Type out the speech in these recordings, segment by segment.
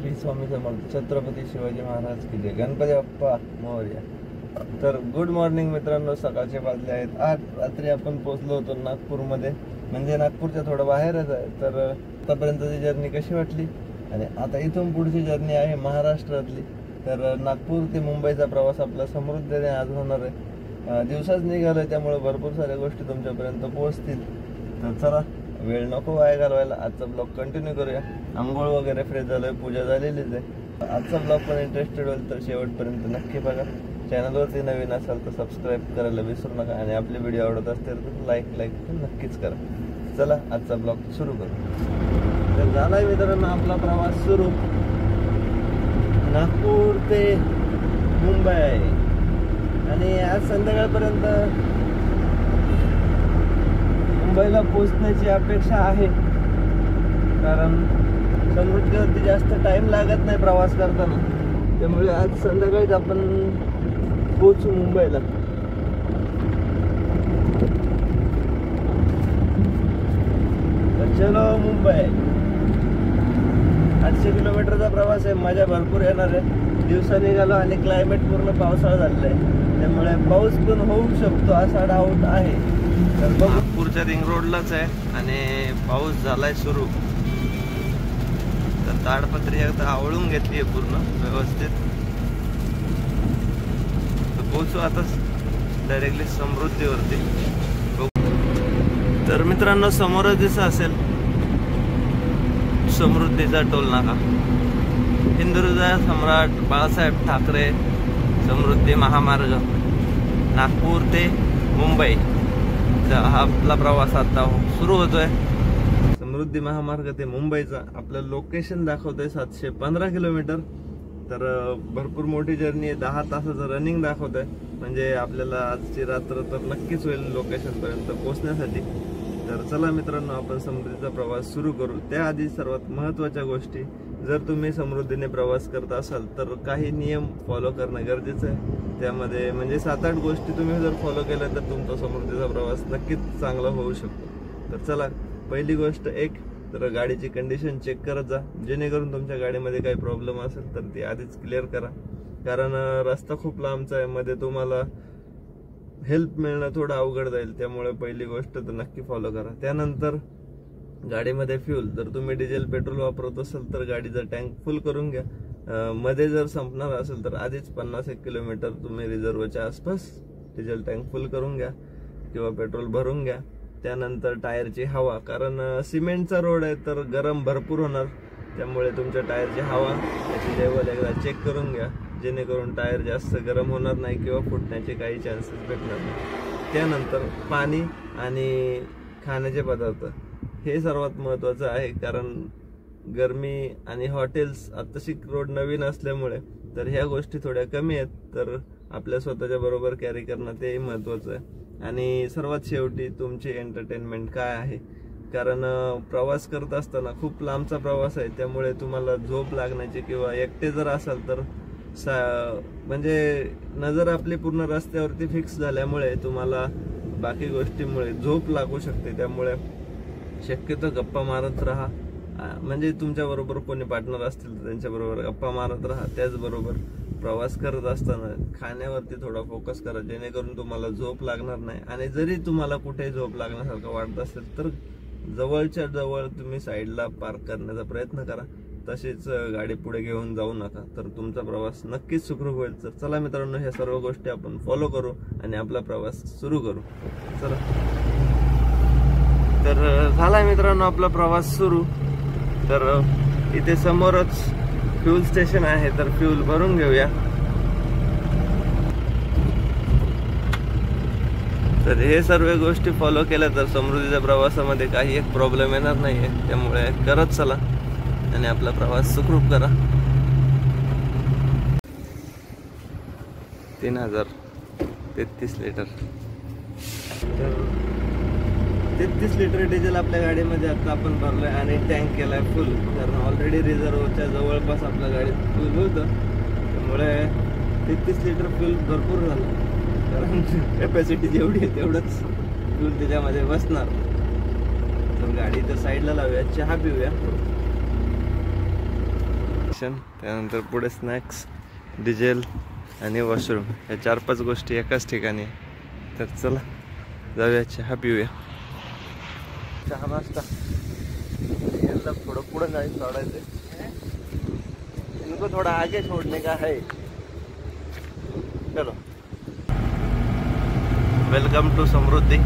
श्री स्वामी समर्थ छत्रपती शिवाजी महाराज की जय, गणपती बाप्पा मोरया। तर good morning मित्रांनो, सकाळचे वाजले आहेत 8। रात्री आपण पोहोचलो होतो नागपूरमध्ये, म्हणजे नागपूरच्या थोडं बाहेरच आहे। तर आतापर्यंतची जर्नी कशी वाटली आणि आता इथून पुढची जर्नी आहे महाराष्ट्रातली। तर नागपूर ते मुंबईचा प्रवास आपला समृद्धीने आज होणार आहे। दिवसाच निघालोय त्यामुळे भरपूर साऱ्या गोष्टी तुमच्यापर्यंत पोहोचतील। तर चला, वेळ नको वाया घालवायला, आजचा ब्लॉग कंटिन्यू करूया। आंघोळ वगैरे फ्रेश झालोय, पूजा झालेलीच आहे। आजचा ब्लॉग पण इंटरेस्टेड होईल तर शेवटपर्यंत नक्की बघा। चॅनलवरती नवीन असाल तर सबस्क्राईब करायला विसरू नका आणि आपले व्हिडिओ आवडत असतील तर लाईक तर नक्कीच करा। चला, आजचा ब्लॉग सुरू करू। तर झालाय मित्रांनो आपला प्रवास सुरू, नागपूर ते मुंबई। आणि आज संध्याकाळपर्यंत मुंबईला पोहोचण्याची अपेक्षा आहे, कारण समृद्धीवरती जास्त टाइम लागत नाही प्रवास करताना, त्यामुळे आज संध्याकाळीच आपण पोहोचू मुंबईला। चलो मुंबई, 800 किलोमीटरचा प्रवास आहे, मजा भरपूर येणार आहे। दिवसा निघालो आणि क्लायमेट पूर्ण पावसाळा झालेला आहे, त्यामुळे पाऊस पण होऊ शकतो असा डाऊट आहे। तर नागपूरच्या रिंग रोडलाच आहे आणि पाऊस झालाय सुरू। तर ताडपत्री एकदा आवळून घेतली आहे पूर्ण व्यवस्थित। तर पोहोचू आता डायरेक्टली समृद्धीवरती। तर मित्रांनो, समोरच दिसत असेल समृद्धीचा टोल नाका, हिंदुजा सम्राट बाळासाहेब ठाकरे समृद्धी महामार्ग, नागपूर ते मुंबई हा आपला प्रवास आता सुरू होतोय। समृद्धी महामार्ग ते मुंबईचा आपलं लोकेशन दाखवतोय 715 किलोमीटर। तर भरपूर मोठी जर्नी आहे, 10 तासाचं रनिंग दाखवतोय, म्हणजे आपल्याला आजची रात्र तर नक्कीच होईल लोकेशन पर्यंत पोहोचण्यासाठी। तर चला मित्रांनो, आपण समृद्धीचा प्रवास सुरू करू। त्याआधी सर्वात महत्त्वाच्या गोष्टी, जर तुम्ही समृद्धीने प्रवास करत असाल तर काही नियम फॉलो करणं गरजेचं आहे। त्यामध्ये म्हणजे 7-8 गोष्टी तुम्ही जर फॉलो केल्या तर तुमचा समृद्धीचा प्रवास नक्कीच चांगला होऊ शकतो। तर चला, पहिली गोष्ट तर गाडीची कंडिशन चेक करत जा, जेणेकरून तुमच्या गाडीमध्ये काही प्रॉब्लेम असेल तर ती आधीच क्लिअर करा, कारण रस्ता खूप लांबचा आहे, मध्ये तुम्हाला हेल्प मिळणं थोडं अवघड जाईल। त्यामुळे पहिली गोष्ट तर नक्की फॉलो करा। त्यानंतर गाडीमध्ये फ्यूल, जर तुम्ही डिझेल पेट्रोल वापरत असाल तर गाडीचा टँक फुल करून घ्या। मध्ये जर संपणार असेल तर आधीच 50-1 किलोमीटर तुम्ही रिझर्वच्या आसपास डिझेल टँक फुल करून घ्या किंवा पेट्रोल भरून घ्या। त्यानंतर टायरची हवा, कारण सिमेंटचा रोड आहे तर गरम भरपूर होणार, त्यामुळे तुमच्या टायरची हवा त्याची लेवल एकदा चेक करून घ्या, जेणेकरून टायर जास्त गरम होणार नाही किंवा फुटण्याचे काही चान्सेस भेटणार नाही। त्यानंतर पाणी आणि खाण्याचे पदार्थ हे सर्वात महत्त्वाचं आहे, कारण गरमी आणि हॉटेल्स आताशी रोड नवीन असल्यामुळे तर ह्या गोष्टी थोड्या कमी आहेत, तर आपल्या स्वतःच्या बरोबर कॅरी करणं ते महत्त्वाचं आहे। आणि सर्वात शेवटी तुमची एंटरटेनमेंट काय आहे, कारण प्रवास करत असताना खूप लांबचा प्रवास आहे, त्यामुळे तुम्हाला झोप लागण्याची किंवा एकटे जर असाल तर म्हणजे नजर आपली पूर्ण रस्त्यावरती फिक्स झाल्यामुळे तुम्हाला बाकी गोष्टीमुळे झोप लागू शकते। त्यामुळे शक्यतो गप्पा मारत राहा, म्हणजे तुमच्या बरोबर कोणी पार्टनर असतील तर त्यांच्या बरोबर गप्पा मारत राहा। त्याचबरोबर प्रवास करत असताना खाण्यावरती थोडा फोकस करा, जेणेकरून तुम्हाला झोप लागणार नाही। आणि जरी तुम्हाला कुठे झोप लागण्यासारखं वाटत असेल तर जवळच्या जवळ तुम्ही साईडला पार्क करण्याचा प्रयत्न करा, तसेच गाडी पुढे घेऊन जाऊ नका, तर तुमचा प्रवास नक्कीच सुखरूप होईल। तर चला मित्रांनो, ह्या सर्व गोष्टी आपण फॉलो करू आणि आपला प्रवास सुरू करू। चला, तर झालाय मित्रांनो आपला प्रवास सुरू। तर इथे समोरच फ्यूल स्टेशन आहे, तर फ्यूल भरून घेऊया। तर हे सर्व गोष्टी फॉलो केल्या तर समृद्धीच्या प्रवासामध्ये काही एक प्रॉब्लेम येणार नाहीये, त्यामुळे करत चला आणि आपला प्रवास सुखरूप करा। 3033 लिटर, तर 33 लिटर डिझेल आपल्या गाडीमध्ये आता आपण भरलोय आणि टँक केलाय फुल, कारण ऑलरेडी रिझर्वच्या जवळपास आपल्या गाडीत फुल होतं, त्यामुळे 33 लिटर फ्यूल भरपूर झालं, कारण कॅपॅसिटी जेवढी आहे तेवढंच फ्यूल त्याच्यामध्ये बसणार। तर गाडी तर साईडला लावूया, चहा पिऊया। स्टेशन, त्यानंतर पुढे स्नॅक्स, डिझेल आणि वॉशरूम, या 4-5 गोष्टी एकाच ठिकाणी. तर चला जाऊया, चहा पिऊया. चहा नाश्ता याला थोडं पुढं नाही सोडायचं, इनको थोड़ा आगे छोड़ने का है. चलो, वेलकम टू समृद्धी.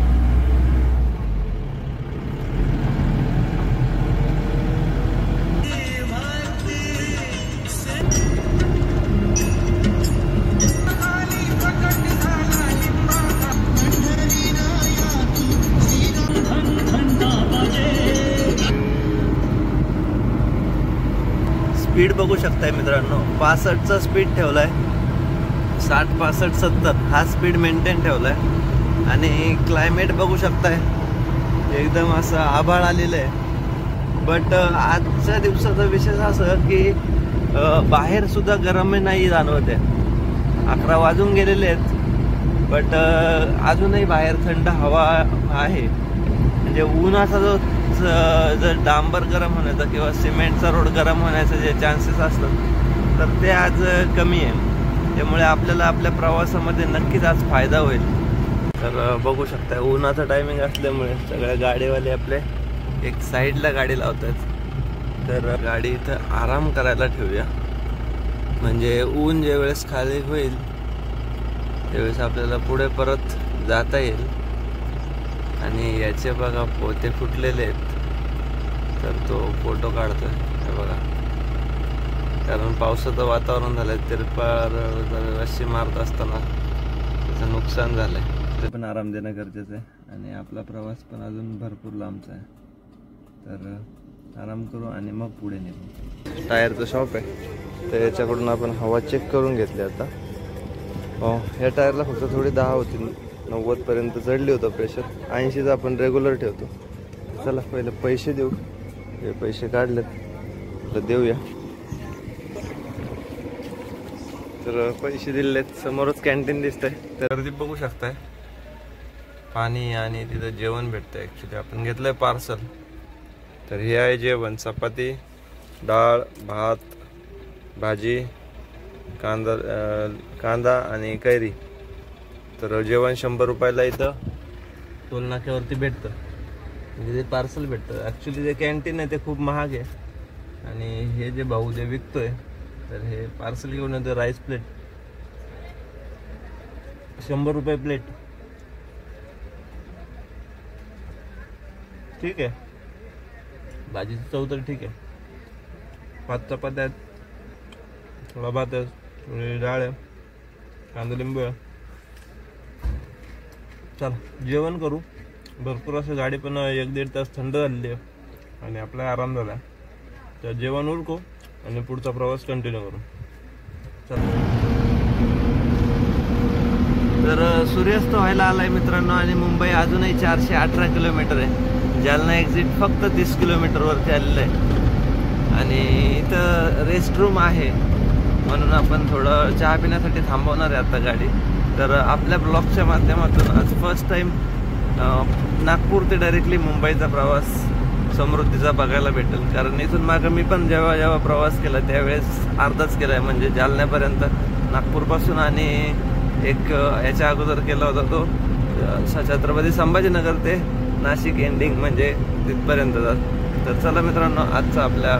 स्पीड बघू शकताय मित्रांनो, 65चा स्पीड ठेवलाय. 60, 65, 70 हा स्पीड मेंटेन ठेवलाय. आणि क्लायमेट बघू शकताय, एकदम असं आभाळ आलेलं आहे. बट आजच्या दिवसाचा विशेष असं की बाहेर सुद्धा गरम नाही जाणवत आहे. 11 वाजून गेलेले आहेत, बट अजूनही बाहेर थंड हवा आहे. म्हणजे उन्हाचा जो जर डांबर गरम होण्याचा किंवा सिमेंटचा रोड गरम होण्याचे जे चान्सेस असतात, तर ते आज कमी आहे. त्यामुळे आपल्याला आपल्या प्रवासामध्ये नक्कीच आज फायदा होईल. तर बघू शकता, उन्हाचा टायमिंग असल्यामुळे सगळ्या गाडीवाले आपले एक साईडला गाडी लावतात. तर गाडी इथं आराम करायला ठेवूया, म्हणजे ऊन ज्यावेळेस खाली होईल त्यावेळेस आपल्याला पुढे परत जाता येईल. आणि याचे बघा पोते फुटलेले आहेत, तर तो फोटो काढतोय हे बघा. कारण पावसाचं वातावरण झालंय, तिरपार रस्सी मारत असताना त्याचं नुकसान झालंय. ते पण आराम देणं गरजेचं आहे. आणि आपला प्रवास पण अजून भरपूर लांबचा आहे, तर आराम करू आणि मग पुढे निघू. टायरचं शॉप आहे, तर याच्याकडून आपण हवा चेक करून घेतली आता. हो, या टायरला फक्त थोडी 10 होती, 90 पर्यंत चढली होतं प्रेशर. 80चा आपण रेग्युलर ठेवतो. चला पहिले पैसे देऊ, हे पैसे काढलेत तर देऊया. तर पैसे दिलेत, समोरच कॅन्टीन दिसतंय. तर गर्दी बघू शकताय, पाणी आणि तिथं जेवण भेटतंय. ॲक्च्युली आपण घेतलंय पार्सल. तर हे आहे जेवण, चपाती, डाळ, भात, भाजी, कांदा आणि कैरी. तर जेवण 100 रुपयाला इथं टोल नाक्यावरती भेटतं, म्हणजे ते पार्सल भेटतं. ॲक्च्युली जे कॅन्टीन आहे ते खूप महाग आहे. आणि हे जे भाऊ जे विकतोय, तर हे पार्सल घेऊन येतं. राईस प्लेट 100 रुपये प्लेट. ठीक आहे, भाजीची चव तर ठीक आहे. 5 चपात्या आहेत, थोडा भात आहे, थोडी डाळ आहे, कांदा लिंबू आहे. चला जेवण करू. भरपूर असं गाडी पण 1-1.5 तास थंड झालेली आहे आणि आपला आराम झाला. तर जेवण उरकू आणि पुढचा प्रवास कंटिन्यू करू. चला. तर सूर्यास्त व्हायला आलाय मित्रांनो, आणि मुंबई अजूनही 418 किलोमीटर आहे. जालना एक्झिट फक्त 30 किलोमीटरवरती आलेलं आहे. आणि इथं रेस्ट रूम आहे, म्हणून आपण थोडं चहा पिण्यासाठी थांबवणार आहे आता गाडी. तर आपल्या ब्लॉगच्या माध्यमातून आज फर्स्ट टाइम नागपूर ते डायरेक्टली मुंबईचा प्रवास समृद्धीचा बघायला भेटेल. कारण इथून मागं मी पण जेव्हा प्रवास केला त्यावेळेस अर्धाच केला आहे, म्हणजे जालन्यापर्यंत नागपूरपासून. आणि एक याच्या अगोदर केला होता तो छत्रपती संभाजीनगर ते नाशिक एंडिंग, म्हणजे तिथपर्यंत जात. तर चला मित्रांनो, आजचा आपल्या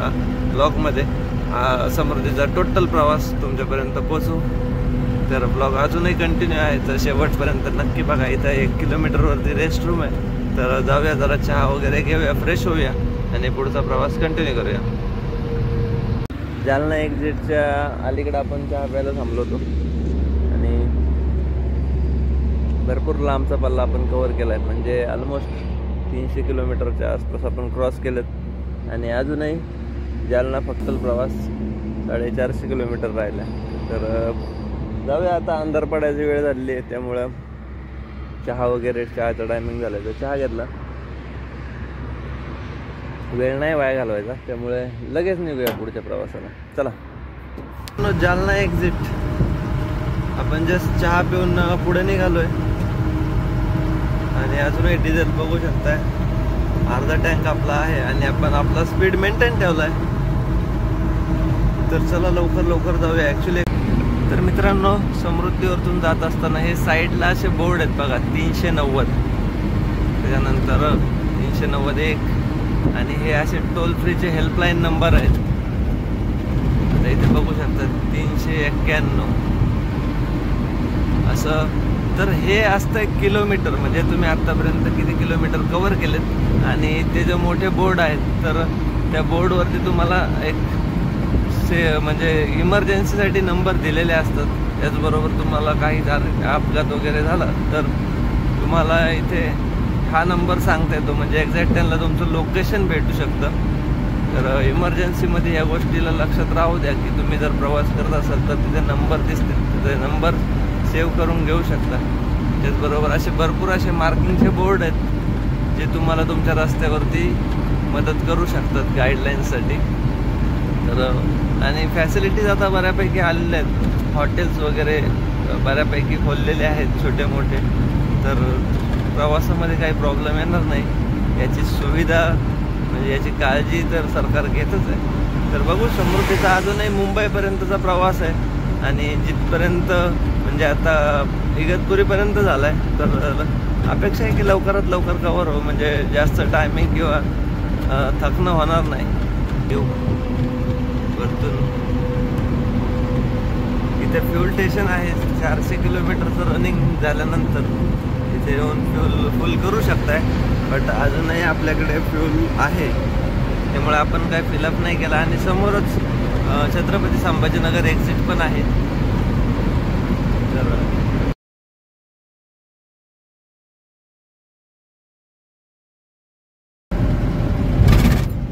ब्लॉगमध्ये समृद्धीचा टोटल प्रवास तुमच्यापर्यंत पोचू. तर ब्लॉग अजूनही कंटिन्यू आहे, तर शेवटपर्यंत नक्की बघा. इथं 1 किलोमीटरवरती रेस्ट रूम आहे. तर जाऊया, जरा चहा वगैरे घेऊया, फ्रेश होऊया आणि पुढचा प्रवास कंटिन्यू करूया. जालना एक्झिटच्या अलीकडे आपण चहा प्यायला थांबलो होतो आणि भरपूर लांबचा पल्ला आपण कव्हर केला आहे. म्हणजे ऑलमोस्ट 300 किलोमीटरच्या आसपास आपण क्रॉस केलेत. आणि अजूनही जालना फक्त प्रवास 450 किलोमीटर राहिला. तर जाऊया आता. अंधार पडायची वेळ झालेली आहे, त्यामुळं चहा वगैरे, चहाचा टायमिंग झाला तर चहा घेतला. वेळ नाही वाया घालवायचा, त्यामुळे लगेच निघूया पुढच्या प्रवासाला. चला. जालना एक्झिट आपण जस्ट चहा पिऊन पुढे निघालोय. आणि अजूनही डिझेल बघू शकताय, अर्धा टँक आपला आहे आणि आपण आपला स्पीड मेंटेन ठेवलाय. तर तर चला लवकर लवकर जाऊया. ॲक्च्युली तर मित्रांनो, समृद्धीवरतून जात असताना हे साईडला असे बोर्ड आहेत बघा, 390, त्याच्यानंतर 391 आणि हे असे टोल फ्रीचे हेल्पलाईन नंबर आहेत. आता इथे बघू शकता 391 असं. तर हे असतं किलोमीटर, म्हणजे तुम्ही आत्तापर्यंत किती किलोमीटर कव्हर केलेत. आणि ते जे मोठे बोर्ड आहेत तर त्या बोर्डवरती तुम्हाला एक म्हणजे इमर्जन्सीसाठी नंबर दिलेले असतात. त्याचबरोबर तुम्हाला काही अपघात वगैरे झाला तर तुम्हाला इथे हा नंबर सांगता येतो, म्हणजे एक्झॅक्ट त्यांना तुमचं लोकेशन भेटू शकतं. तर इमर्जन्सीमध्ये या गोष्टीला लक्षात राहू द्या की तुम्ही जर प्रवास करत असाल तर तिथे नंबर दिसतील, तिथे नंबर सेव्ह करून घेऊ शकता. त्याचबरोबर असे भरपूर असे मार्किंगचे बोर्ड आहेत जे तुम्हाला तुमच्या रस्त्यावरती मदत करू शकतात गाईडलाईन्ससाठी. तर आणि फॅसिलिटीज आता बऱ्यापैकी आलेल्या आहेत. हॉटेल्स वगैरे बऱ्यापैकी खोललेले आहेत छोटे मोठे. तर प्रवासामध्ये काही प्रॉब्लेम येणार नाही, याची सुविधा म्हणजे याची काळजी तर सरकार घेतच आहे. तर बघू, समृद्धीचा अजूनही मुंबईपर्यंतचा प्रवास आहे आणि जिथपर्यंत म्हणजे आता इगतपुरीपर्यंत झाला आहे. तर अपेक्षा आहे की लवकरात लवकर कव्हर हो, म्हणजे जास्त टायमिंग किंवा थकणं होणार नाही. येऊ वरतून इथे फ्यूल स्टेशन आहे. 400 किलोमीटरचं रनिंग झाल्यानंतर इथे येऊन फ्यूल फुल करू शकताय. बट अजूनही आपल्याकडे फ्यूल आहे, त्यामुळे आपण काय फिलअप नाही केला. आणि समोरच छत्रपती संभाजीनगर एक्झिट पण आहे.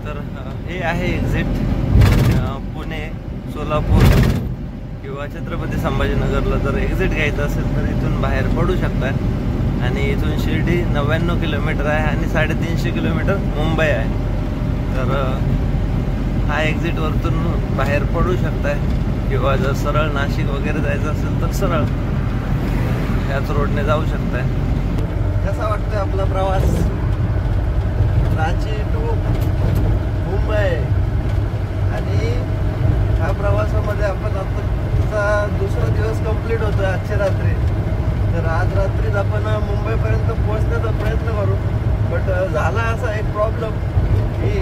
तर हे आहे एक्झिट. पुणे, सोलापूर किंवा छत्रपती संभाजीनगरला जर एक्झिट घ्यायचं असेल तर इथून बाहेर पडू शकता. आणि इथून शिर्डी 99 किलोमीटर आहे आणि 350 किलोमीटर मुंबई आहे. तर हा एक्झिट वरतून बाहेर पडू शकताय. किंवा जर सरळ नाशिक वगैरे जायचं असेल तर सरळ ह्याच रोडने जाऊ शकताय. कसा वाटतोय आपला प्रवास रांची टू मुंबई? आणि ह्या प्रवासामध्ये आपण आत्ताचा दुसरा दिवस कंप्लीट होतोय आजच्या रात्री. तर आज रात्रीच आपण मुंबईपर्यंत पोहोचण्याचा प्रयत्न करू. बट झाला असा एक प्रॉब्लेम की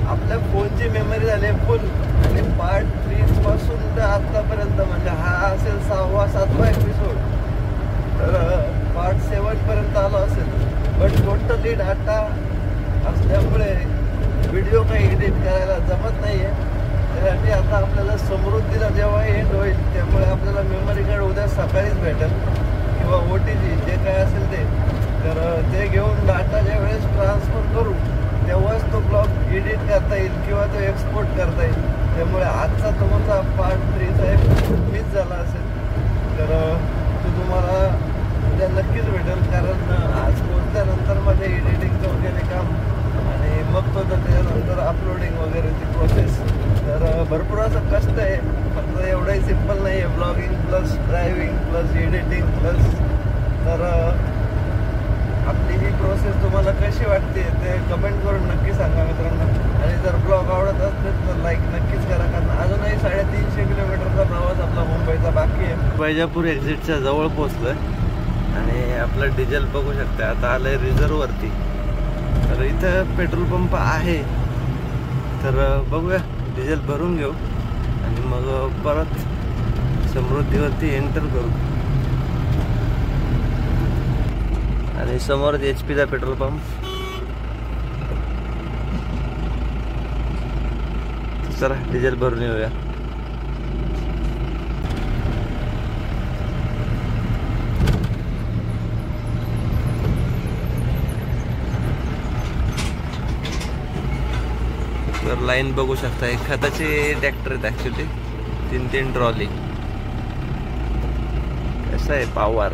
आपल्या फोनची मेमरी झाली फुल. आणि पार्ट 3 पासून ते आत्तापर्यंत म्हणजे हा असेल 6वा-7वा एपिसोड, तर पार्ट 7 पर्यंत आलो असेल. बट टोटली डाटा असल्यामुळे व्हिडिओ काही एडिट करायला जमत नाही आहे. त्यासाठी आता आपल्याला समृद्धीला जेव्हा एंड होईल त्यामुळे आपल्याला मेमरी कार्ड उद्या सकाळीच भेटेल किंवा OTG जे काय असेल ते. तर ते घेऊन डाटा ज्या वेळेस ट्रान्सफर करू तेव्हाच तो ब्लॉग एडिट करता येईल किंवा तो एक्सपोर्ट करता येईल. त्यामुळे आजचा तुमचा पार्ट 3चा एक मिस झाला असेल तर तो तुम्हाला उद्या नक्कीच भेटेल. कारण आज पोहोचल्यानंतर माझे एडिटिंगचं वगैरे काम आणि मग तो त्याच्यानंतर अपलोडिंग वगैरेची प्रोसेस. तर भरपूर असं कष्ट आहे, फक्त एवढंही सिम्पल नाही आहे. Blogging plus driving plus editing plus. तर आपली ही प्रोसेस तुम्हाला कशी वाटते ते कमेंट करून नक्की सांगा मित्रांनो. आणि जर ब्लॉग आवडत असेल तर लाईक नक्कीच करा, कारण अजूनही 350 किलोमीटरचा प्रवास आपला मुंबईचा बाकी आहे. वैजापूर एक्झिटच्या जवळ पोहोचलोय आणि आपलं डिझेल बघू शकता आता आलंय रिझर्ववरती. तर इथं पेट्रोल पंप आहे, तर बघूया डिझेल भरून घेऊ आणि मग परत समृद्धीवरती एंटर करू. आणि समोरच HP चा पेट्रोल पंप. चला डिझेल भरून येऊया. तर लाईन बघू शकता. एक खताचे ट्रॅक्टर आहेत ऍक्च्युली, 3 ट्रॉली. कसं आहे पॉवर.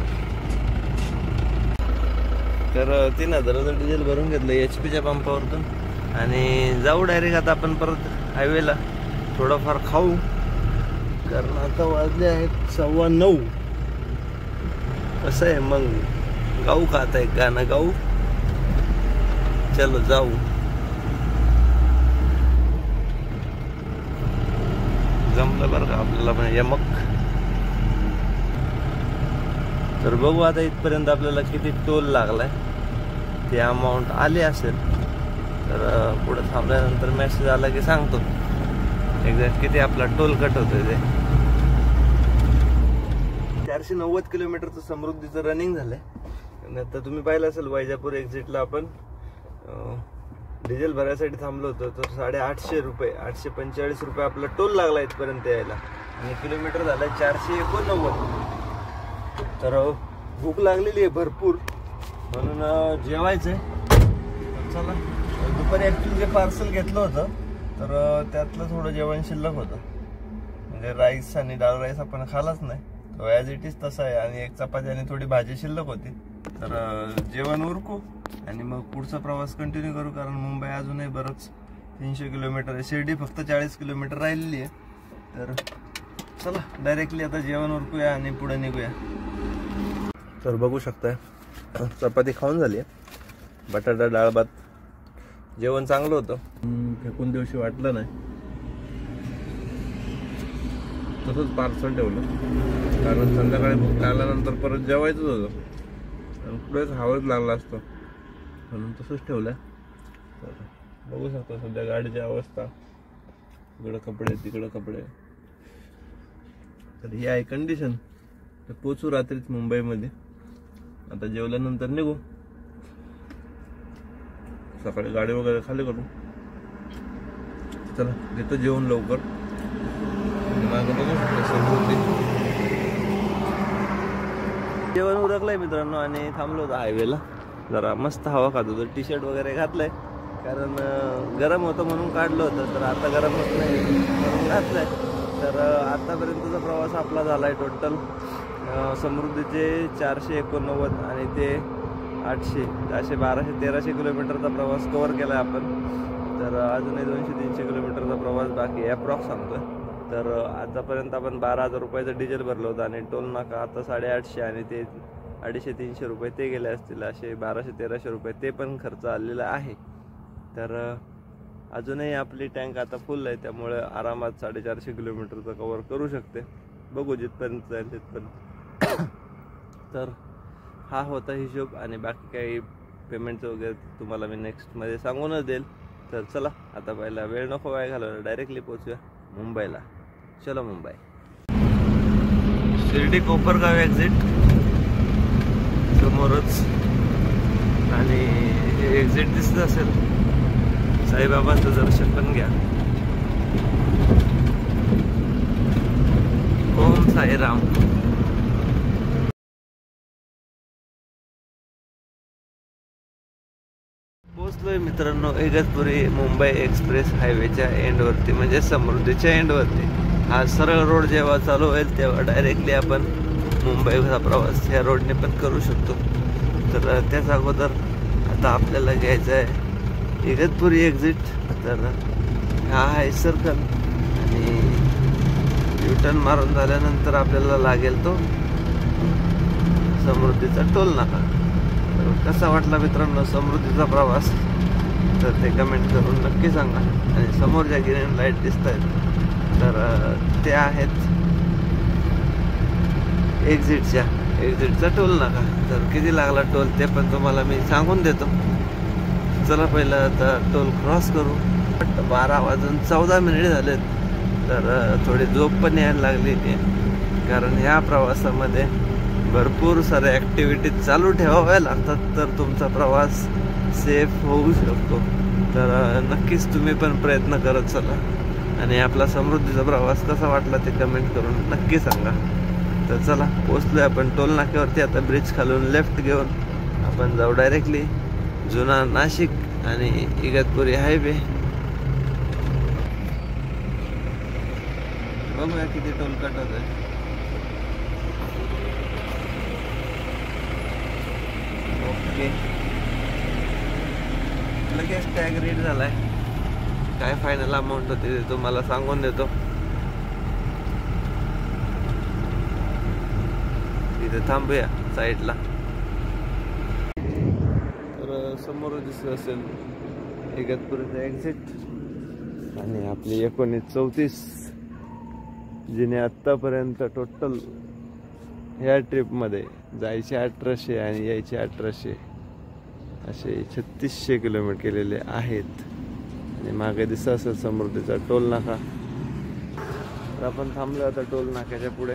तर 3000 डिझेल भरून घेतलं HP च्या पंपावरतून आणि जाऊ डायरेक्ट आता आपण परत हायवेला. थोडंफार खाऊ कारण आता वाजले आहेत 9:15. कसं आहे मग गाऊ का आता एक गाणं गाऊ. चलो जाऊ. जमलं बरं का आपल्याला पण यमक. तर बघू आता इथपर्यंत आपल्याला किती टोल लागलाय, ते अमाऊंट आली असेल तर पुढे थांबल्यानंतर मेसेज आला की सांगतो एक्झॅक्ट किती आपला टोल कट होतोय. ते 490 किलोमीटरचं समृद्धीचं रनिंग झालंय. आता तुम्ही पाहिलं असेल वैजापूर एक्झिटला आपण डिझेल भरायसाठी थांबलो होतो, तर 850 रुपये 845 रुपये आपला टोल लागला इथपर्यंत यायला, आणि किलोमीटर झालाय 489. तर भूक लागलेली आहे भरपूर, म्हणून जेवायचंय. चला, दुपारी ऍक्च्युली जे पार्सल घेतलं होतं तर त्यातलं थोडं जेवण शिल्लक होतं, म्हणजे राईस आणि डाळ राईस आपण खालाच नाही, तो ॲज इट इज तसा आहे, आणि एक चपाती आणि थोडी भाजी शिल्लक होती. तर जेवण उरकू आणि मग पुढचा प्रवास कंटिन्यू करू, कारण मुंबई अजूनही बरंच 300 किलोमीटर आहे, शिर्डी फक्त 40 किलोमीटर राहिलेली आहे. तर चला डायरेक्टली आता जेवण उरकूया आणि पुढे निघूया. तर बघू शकताय चपाती खाऊन झाली आहे, बटाटा डाळ भात, जेवण चांगलं होतं, फेकून दिवशी वाटलं नाही. तसंच पार्सल ठेवलं, कारण संध्याकाळी भूक लागल्यानंतर परत जेवायचंच होतं आणि पुढेच हवंच लागलं असतं, म्हणून तसंच ठेवलं. तर बघू शकता सध्या गाडीची अवस्था, इकडं कपडे तिकडं कपडे. तर ही आहे कंडिशन. तर पोचू रात्रीच मुंबईमध्ये. आता जेवल्यानंतर निघू, सकाळी गाडी वगैरे खाली करू. चला घेतो जेवण लवकर. जेवण उरकलंय मित्रांनो, आणि थांबलो होतो हायवेला, जरा मस्त हवा खात होतो. टी शर्ट वगैरे घातलंय, कारण गरम होतं म्हणून काढलं होतं, तर आता गरम होत नाही म्हणून घातलंय. तर आतापर्यंतचा प्रवास आपला झालाय टोटल समृद्धीचे 489 आणि ते 800 400 1200 1300 किलोमीटरचा प्रवास कव्हर केलाय आपण. तर अजूनही 200-300 किलोमीटरचा प्रवास बाकी अप्रॉक्स सांगतोय. तर आतापर्यंत आपण 12,000 रुपयाचं डिझेल भरलं होतं, आणि टोल नाका आता 850 आणि ते 250-300 रुपये ते गेले असतील, असे 1200-1300 रुपये ते पण खर्च आलेला आहे. तर अजूनही आपली टँक आता फुल आहे, त्यामुळे आरामात 450 किलोमीटरचं कव्हर करू शकते. बघू जिथपर्यंत जाईल तिथपर्यंत. तर हा होता हिशोब, आणि बाकी काही पेमेंटचं वगैरे तुम्हाला मी नेक्स्टमध्ये सांगूनच देईल. तर चला आता पहिला वेळ नको वाया घालवला, डायरेक्टली पोचूया मुंबईला. चलो मुंबई. शिर्डी कोपरगाव एक्झिट समोरच, आणि हे एक्झिट दिसत असेल. साईबाबांचं दर्शन पण घ्या. ओम साईराम. पोचलोय मित्रांनो इगतपुरी मुंबई एक्सप्रेस हायवेच्या एंडवरती, म्हणजे समृद्धीच्या एंडवरती. हा सरळ रोड जेव्हा चालू होईल तेव्हा डायरेक्टली आपण मुंबईचा प्रवास ह्या रोडने पण करू शकतो. तर त्याच अगोदर आता आपल्याला घ्यायचं आहे इगतपुरी एक्झिट. तर हा आहे सर्कल, आणि युटर्न मारून झाल्यानंतर आपल्याला लागेल तो समृद्धीचा टोल नाका. तर कसा वाटला मित्रांनो समृद्धीचा प्रवास, तर ते कमेंट करून नक्की सांगा. आणि समोर ज्या ग्रीन लाईट दिसत आहेत तर ते आहेत एक्झिटचा टोल नाका. तर किती लागला टोल ते पण तुम्हाला मी सांगून देतो. चला पहिलं आता टोल क्रॉस करू. 12:14 झालेत. तर थोडी झोप पण यायला लागली, कारण ह्या प्रवासामध्ये भरपूर साऱ्या ॲक्टिव्हिटीज चालू ठेवाव्या लागतात, तर तुमचा प्रवास सेफ होऊ शकतो. तर नक्कीच तुम्ही पण प्रयत्न करत चला. आणि आपला समृद्धीचा प्रवास कसा वाटला ते कमेंट करून नक्की सांगा. तर चला पोचलोय आपण टोल नाक्यावरती. आता ब्रिज खालून लेफ्ट घेऊन आपण जाऊ डायरेक्टली जुना नाशिक आणि इगतपुरी हायवे. बघूया किती टोल कट होत आहे. ओके, लगेच टॅग रीड झालाय. काय फायनल अमाऊंट होती ते तुम्हाला सांगून देतो. इथे थांबूया साईडला. तर समोर दिसत असेल इगतपुरीचं एक्झिट, आणि आपली 1934 जिने आत्तापर्यंत टोटल ह्या ट्रिपमध्ये जायचे 1800 आणि यायचे 1800 असे 3600 किलोमीटर केलेले आहेत. आणि मागे दिसत असेल समृद्धीचा टोल नाका. तर आपण थांबलो आता टोल नाक्याच्या पुढे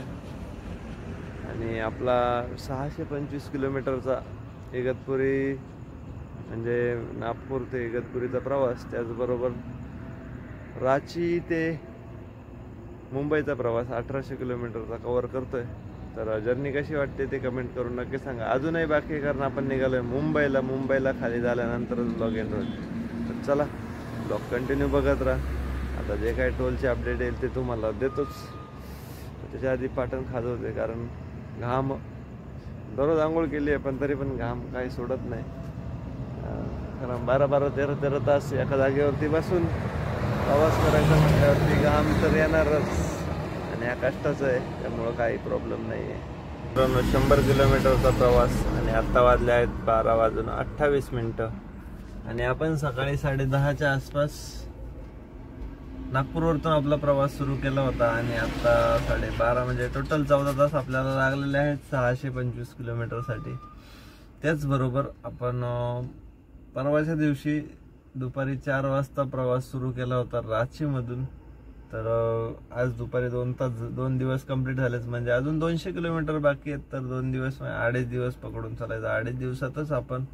आणि आपला 625 किलोमीटरचा इगतपुरी म्हणजे नागपूर ते इगतपुरीचा प्रवास, त्याचबरोबर रांची ते मुंबईचा प्रवास 1800 किलोमीटरचा कव्हर करतोय. तर जर्नी कशी वाटते ते कमेंट करून नक्की सांगा. अजूनही बाकी आहे कारण आपण निघालोय मुंबईला खाली झाल्यानंतरच ब्लॉग एंड होईल. तर चला ब्लॉग कंटिन्यू बघत राहा. आता जे काही टोलचे अपडेट येईल ते तुम्हाला देतोच. त्याच्या आधी पाटण खाजवते कारण घाम दररोज आंघोळ केली आहे पण तरी पण घाम काही सोडत नाही. कारण 12-13 तास एका जागेवरती बसून प्रवास करायचा म्हटल्यावरती घाम तर येणारच आणि हा कष्टाचं आहे, त्यामुळं काही प्रॉब्लेम नाही आहे. मित्रांनो 100 किलोमीटरचा प्रवास आणि आत्ता वाजले आहेत 12:28 आणि आपण सकाळी 10:30च्या आसपास नागपूरवरतून आपला प्रवास सुरू केला होता आणि आता 12:30 म्हणजे टोटल 14 तास आपल्याला लागलेले आहेत 625 किलोमीटरसाठी. त्याचबरोबर आपण परवाच्या दिवशी दुपारी 4 वाजता प्रवास सुरू केला होता रांचीमधून. तर आज दुपारी 2 दिवस कंप्लीट झालेच म्हणजे अजून 200 किलोमीटर बाकी आहेत. तर 2 दिवस 2.5 दिवस पकडून चालायचं. 2.5 दिवसातच आपण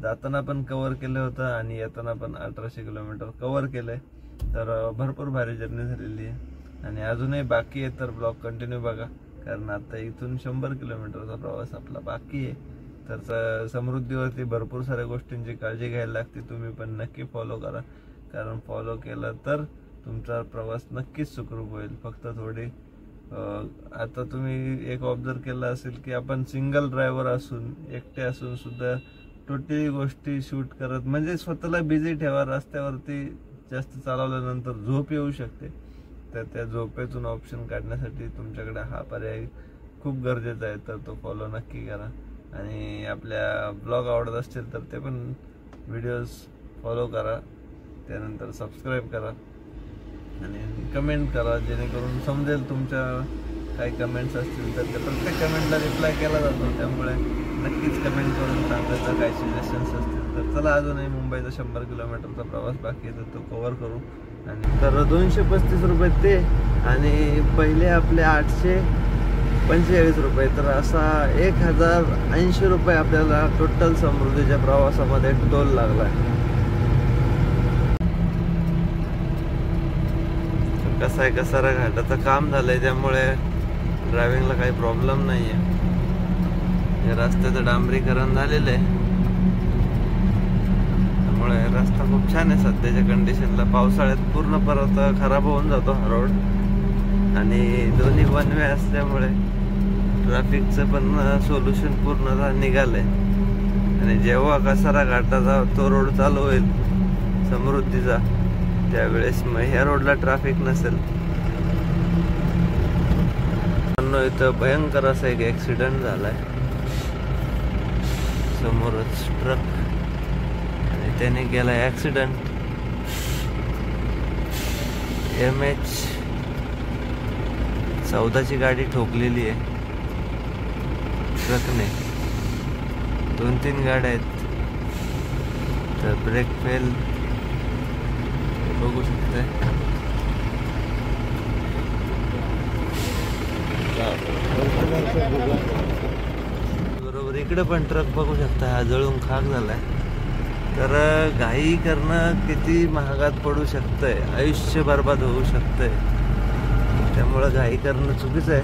जाताना पण कव्हर केलं होतं आणि येताना पण 1800 किलोमीटर कव्हर केलंय. तर भरपूर भारी जर्नी झालेली आहे आणि अजूनही बाकी आहे. तर ब्लॉग कंटिन्यू बघा कारण आता इथून 100 किलोमीटरचा प्रवास आपला बाकी आहे. तर समृद्धीवरती भरपूर साऱ्या गोष्टींची काळजी घ्यायला लागते. तुम्ही पण नक्की फॉलो करा कारण फॉलो केलं तर तुमचा प्रवास नक्कीच सुखरूप होईल. फक्त थोडी आता तुम्ही एक ऑब्झर्व केलं असेल की आपण सिंगल ड्रायव्हर असून एकटे असून सुद्धा टोटली गोष्टी शूट करत म्हणजे स्वतःला बिझी ठेवा. रस्त्यावरती जास्त चालवल्यानंतर झोप येऊ शकते. तर त्या झोपेतून ऑप्शन काढण्यासाठी तुमच्याकडे हा पर्याय खूप गरजेचा आहे. तर तो फॉलो नक्की करा आणि आपल्या ब्लॉग आवडत असतील तर ते पण व्हिडिओज फॉलो करा. त्यानंतर सबस्क्राईब करा आणि कमेंट करा जेणेकरून समजेल तुमच्या काही कमेंट्स असतील तर ते प्रत्येक कमेंटला रिप्लाय केला जातो. त्यामुळे नक्कीच कमेंट करून सांगायचं काही सजेशन्स असतील तर. चला अजूनही मुंबईचा 100 किलोमीटरचा प्रवास बाकी आहे तर तो कव्हर करू. आणि तर 235 रुपये ते आणि पहिले आपले 845 रुपये. तर असा 1080 रुपये आपल्याला टोटल समृद्धीच्या प्रवासामध्ये टोल लागला. कसं आहे कसारा घाटाचं काम झालंय त्यामुळे ड्रायव्हिंगला काही प्रॉब्लेम नाही आहे. रस्त्याचं डांबरीकरण झालेलं आहे त्यामुळे रस्ता खूप छान आहे सध्याच्या कंडिशनला. पावसाळ्यात पूर्ण परत खराब होऊन जातो हा रोड आणि दोन्ही वन वे असल्यामुळे ट्रॅफिकचं पण सोल्युशन पूर्ण निघालंय. आणि जेव्हा कसारा घाटाचा तो रोड चालू होईल समृद्धीचा त्यावेळेस मग ह्या रोडला ट्रॅफिक नसेल. इथं भयंकर असा एक ऍक्सिडेंट झालाय. समोरच ट्रक आणि त्याने केला ऍक्सिडेंट. MH14 गाडी ठोकलेली आहे ट्रकने. 2-3 गाड्या आहेत. तर ब्रेक फेल बघू शकते. बरोबर इकडे पण ट्रक बघू शकता हा जळून खाक झालाय. तर घाई करणं किती महागात पडू शकतंय, आयुष्य बर्बाद होऊ शकतंय. त्यामुळं घाई करणं चुकीचं आहे.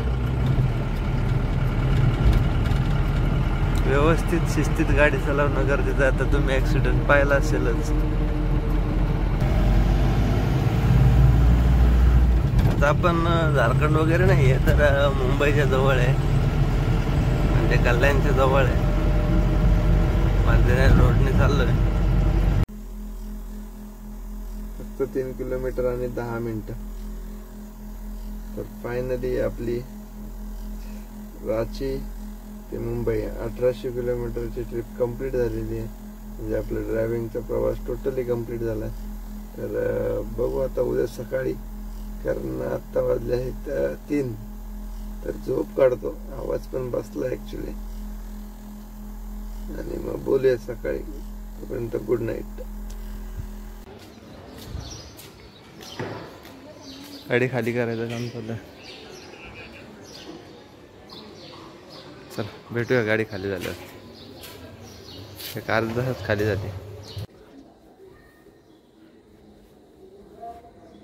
व्यवस्थित शिस्तीत गाडी चालवणं गरजेचं आहे. आता तुम्ही ऍक्सिडेंट पाहिला असेलच. आता आपण झारखंड वगैरे नाही आहे तर मुंबईच्या जवळ आहे म्हणजे कल्याणच्या जवळ आहे. मालदीव रोडने चाललोय. फक्त 3 किलोमीटर आणि 10 मिनिटं. तर फायनली आपली रांची ते मुंबई 1800 किलोमीटरची ट्रिप कंप्लीट झालेली आहे. म्हणजे आपला ड्रायव्हिंगचा प्रवास टोटली कंप्लीट झाला. तर बघू आता उद्या सकाळी कारण आता वाजले आहेत 3. तर झोप काढतो, आवाज पण बसला ऍक्च्युली, आणि मग बोलूया सकाळी. तोपर्यंत गुड नाईट. गाडी खाली करायचं काम चाललं. चला भेटूया गाडी खाली झाल्यावर. एक अर्धा तास खाली झाली.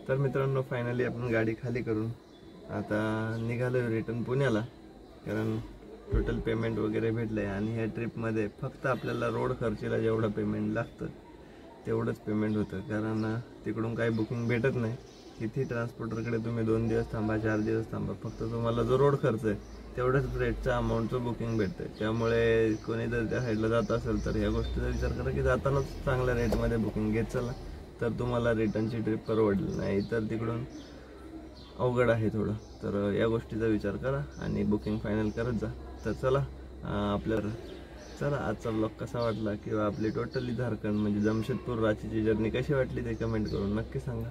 तर मित्रांनो, फायनली आपण गाडी खाली करून आता निघालो रिटर्न पुण्याला. कारण टोटल पेमेंट वगैरे भेटलंय आणि ह्या ट्रिपमध्ये फक्त आपल्याला रोड खर्चीला जेवढं पेमेंट लागतं तेवढंच पेमेंट होतं. कारण तिकडून काही बुकिंग भेटत नाही. किती ट्रान्सपोर्टरकडे तुम्ही 2 दिवस थांबा, 4 दिवस थांबा, फक्त तुम्हाला जो रोड खर्च आहे तेवढंच रेटचा अमाऊंटचं बुकिंग भेटतंय. त्यामुळे कोणी जर त्या साईडला जात असेल तर ह्या गोष्टीचा विचार करा की जातानाच चांगल्या रेटमध्ये बुकिंग घेत चला, तर तुम्हाला रिटर्नची ट्रिप परवडली. नाही तर तिकडून अवघड आहे थोडं. तर या गोष्टीचा विचार करा आणि बुकिंग फायनल करत जा. तर चला चला आजचा ब्लॉग कसा वाटला किंवा आपली टोटली झारखंड म्हणजे जमशेदपूर रांचीची जर्नी कशी वाटली ते कमेंट करून नक्की सांगा.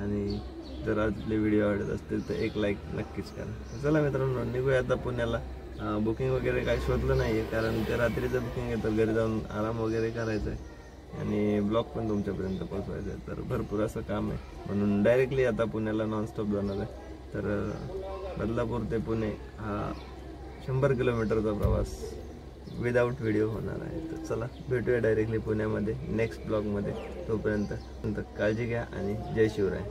आणि जर आपले व्हिडिओ आवडत असतील तर एक लाईक नक्कीच करा. चला मित्रांनो, निघूया आता पुण्याला. बुकिंग वगैरे काही शोधलं नाही आहे, कारण ते रात्रीचं बुकिंग आहे, तर घरी जाऊन आराम वगैरे करायचं आहे आणि ब्लॉग पण तुमच्यापर्यंत पोहोचवायचं आहे. तर भरपूर असं काम आहे, म्हणून डायरेक्टली आता पुण्याला नॉनस्टॉप जाणार आहे. तर बदलापूर ते पुणे हा 100 किलोमीटरचा प्रवास विदाऊट व्हिडिओ होणार आहे. तर चला भेटूया डायरेक्टली पुण्यामध्ये नेक्स्ट ब्लॉगमध्ये. तोपर्यंत काळजी घ्या आणि जय शिवराय.